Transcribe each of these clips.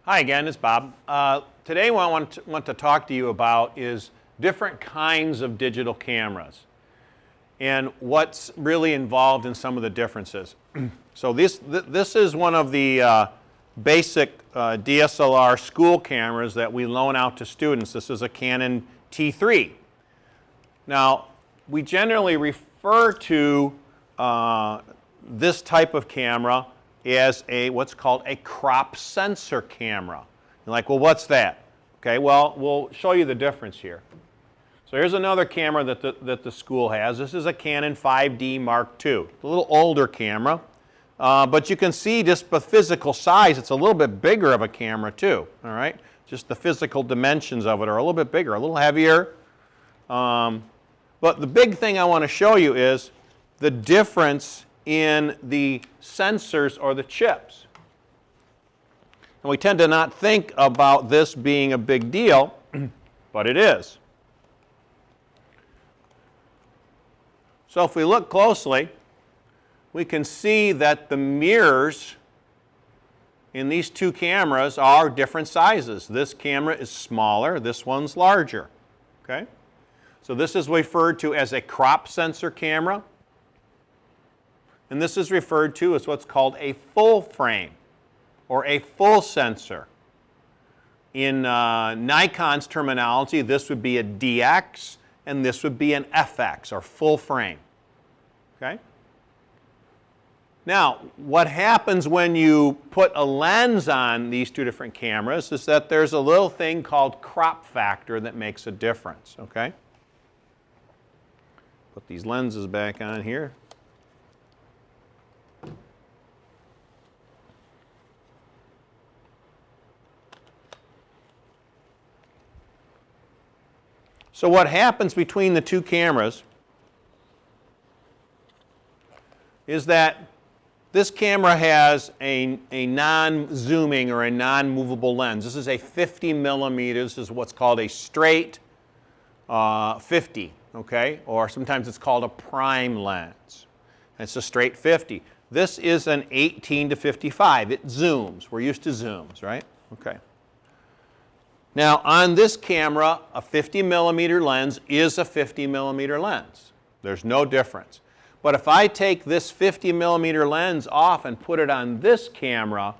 Hi again, it's Bob. Today what I want to talk to you about is different kinds of digital cameras and what's really involved in some of the differences. So this is one of the basic DSLR school cameras that we loan out to students. This is a Canon T3. Now, we generally refer to this type of camera as what's called a crop sensor camera. You're like, well, what's that? Okay, well, we'll show you the difference here. So here's another camera that the school has. This is a Canon 5D Mark II, a little older camera. But you can see just the physical size, it's a little bit bigger of a camera too, all right? Just the physical dimensions of it are a little bit bigger, a little heavier. But the big thing I want to show you is the difference in the sensors or the chips. And we tend to not think about this being a big deal, but it is. So if we look closely, we can see that the mirrors in these two cameras are different sizes. This camera is smaller, this one's larger. Okay? So this is referred to as a crop sensor camera. And this is referred to as what's called a full frame or a full sensor. In Nikon's terminology, this would be a DX and this would be an FX or full frame. Okay? Now, what happens when you put a lens on these two different cameras is that there's a little thing called crop factor that makes a difference. Okay? Put these lenses back on here. So what happens between the two cameras is that this camera has a non-zooming or a non-movable lens. This is a 50 millimeters. This is what's called a straight 50, okay? Or sometimes it's called a prime lens. It's a straight 50. This is an 18 to 55. It zooms. We're used to zooms, right? Okay. Now, on this camera, a 50 millimeter lens is a 50 millimeter lens. There's no difference. But if I take this 50 millimeter lens off and put it on this camera,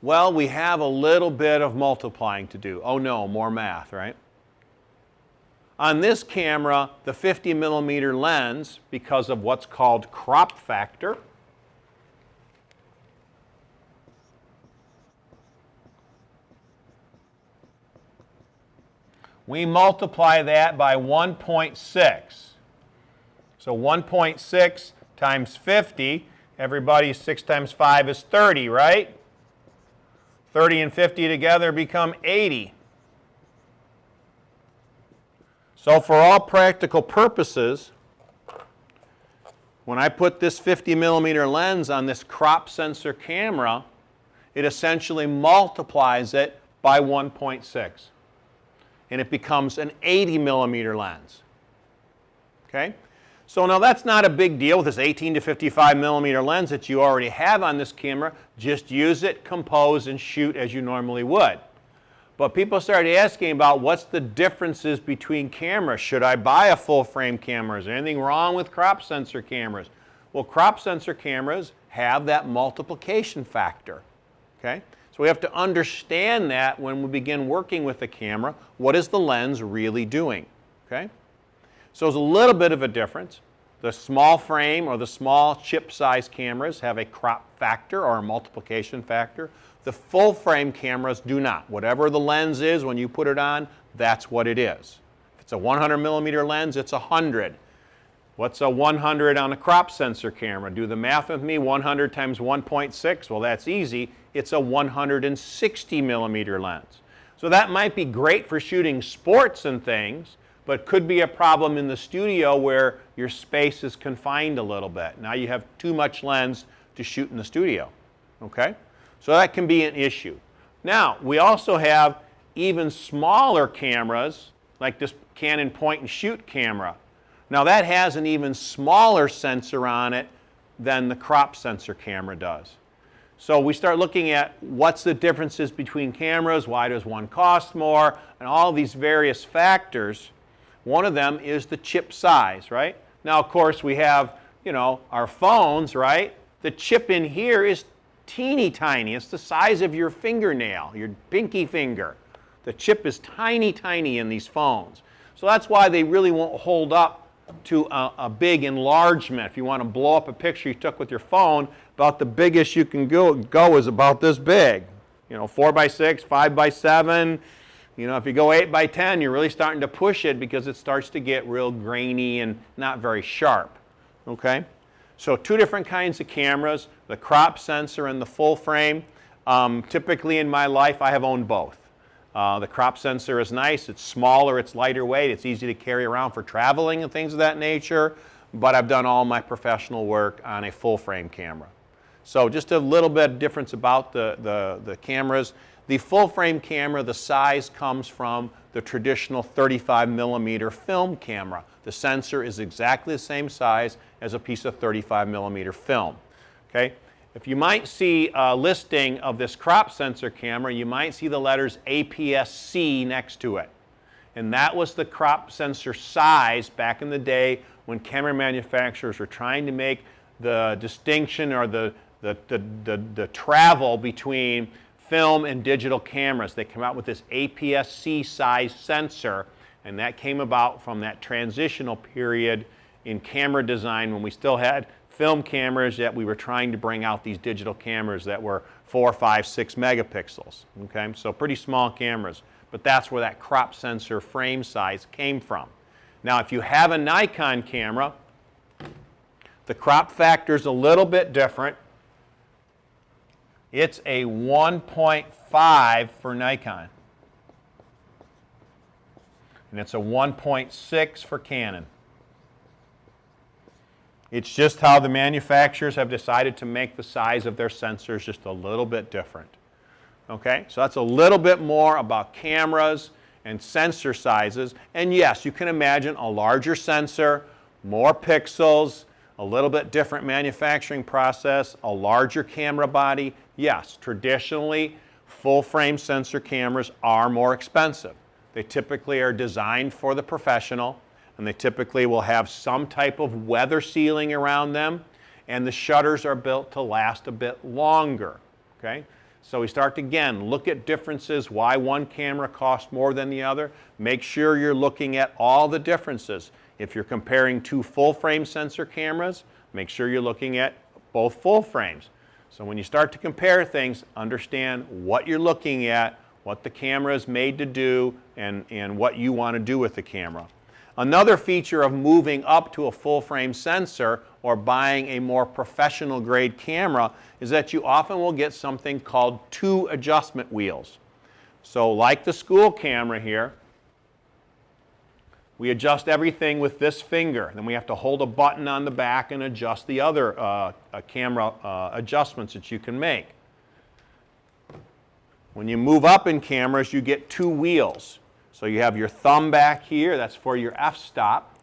well, we have a little bit of multiplying to do. Oh no, more math, right? On this camera, the 50 millimeter lens, because of what's called crop factor, we multiply that by 1.6. So 1.6 times 50, everybody, 6 times 5 is 30, right? 30 and 50 together become 80. So for all practical purposes, when I put this 50 millimeter lens on this crop sensor camera, it essentially multiplies it by 1.6. And it becomes an 80 millimeter lens. Okay? So now that's not a big deal with this 18 to 55 millimeter lens that you already have on this camera. Just use it, compose, and shoot as you normally would. But people started asking about what's the differences between cameras. Should I buy a full frame camera? Is there anything wrong with crop sensor cameras? Well, crop sensor cameras have that multiplication factor. Okay? So we have to understand that when we begin working with the camera, what is the lens really doing? Okay? So there's a little bit of a difference. The small frame or the small chip size cameras have a crop factor or a multiplication factor. The full frame cameras do not. Whatever the lens is when you put it on, that's what it is. If it's a 100 millimeter lens, it's 100. What's a 100 on a crop sensor camera? Do the math with me. 100 times 1.6. Well, that's easy. It's a 160 millimeter lens. So that might be great for shooting sports and things, but could be a problem in the studio where your space is confined a little bit. Now you have too much lens to shoot in the studio. Okay? So that can be an issue. Now, we also have even smaller cameras, like this Canon point and shoot camera. Now that has an even smaller sensor on it than the crop sensor camera does. So we start looking at what's the differences between cameras, why does one cost more, and all these various factors. One of them is the chip size, right? Now, of course, we have, our phones, right? The chip in here is teeny tiny. It's the size of your fingernail, your pinky finger. The chip is tiny, tiny in these phones. So that's why they really won't hold up to a big enlargement. If you want to blow up a picture you took with your phone, about the biggest you can go is about this big. 4 by 6, 5 by 7. If you go 8 by 10, you're really starting to push it because it starts to get real grainy and not very sharp. Okay? So 2 different kinds of cameras, the crop sensor and the full frame. Typically in my life, I have owned both. The crop sensor is nice. It's smaller, it's lighter weight, it's easy to carry around for traveling and things of that nature, but I've done all my professional work on a full frame camera. So just a little bit of difference about the cameras. The full frame camera, the size comes from the traditional 35 millimeter film camera. The sensor is exactly the same size as a piece of 35 millimeter film. Okay? If you might see a listing of this crop sensor camera, you might see the letters APS-C next to it. And that was the crop sensor size back in the day when camera manufacturers were trying to make the distinction or the travel between film and digital cameras. They came out with this APS-C size sensor, and that came about from that transitional period in camera design when we still had film cameras, yet we were trying to bring out these digital cameras that were 4, 5, 6 megapixels. Okay, so pretty small cameras, but that's where that crop sensor frame size came from. Now, if you have a Nikon camera, the crop factor is a little bit different. It's a 1.5 for Nikon, and it's a 1.6 for Canon. It's just how the manufacturers have decided to make the size of their sensors just a little bit different. Okay, so that's a little bit more about cameras and sensor sizes. And yes, you can imagine a larger sensor, more pixels, a little bit different manufacturing process, a larger camera body. Yes, traditionally, full frame sensor cameras are more expensive. They typically are designed for the professional, and they typically will have some type of weather sealing around them, and the shutters are built to last a bit longer. Okay? So we start to, again, look at differences, why one camera costs more than the other. Make sure you're looking at all the differences. If you're comparing 2 full frame sensor cameras, make sure you're looking at both full frames. So when you start to compare things, understand what you're looking at, what the camera is made to do, and what you want to do with the camera. Another feature of moving up to a full frame sensor or buying a more professional grade camera is that you often will get something called 2 adjustment wheels. So like the school camera here, we adjust everything with this finger. Then we have to hold a button on the back and adjust the other camera adjustments that you can make. When you move up in cameras, you get 2 wheels. So you have your thumb back here, that's for your f-stop,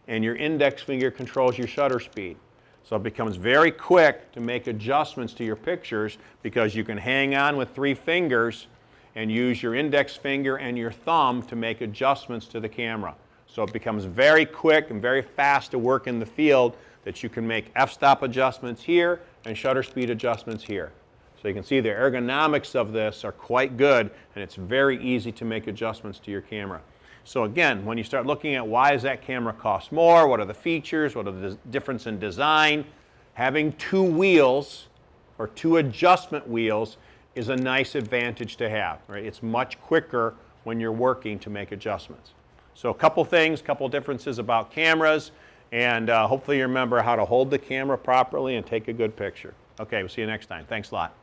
and your index finger controls your shutter speed. So it becomes very quick to make adjustments to your pictures because you can hang on with 3 fingers and use your index finger and your thumb to make adjustments to the camera. So it becomes very quick and very fast to work in the field that you can make f-stop adjustments here and shutter speed adjustments here. So you can see the ergonomics of this are quite good, and it's very easy to make adjustments to your camera. So again, when you start looking at why does that camera cost more, what are the features, what are the difference in design, having 2 wheels or 2 adjustment wheels is a nice advantage to have. Right? It's much quicker when you're working to make adjustments. So a couple things, couple differences about cameras, and hopefully you remember how to hold the camera properly and take a good picture. Okay, we'll see you next time. Thanks a lot.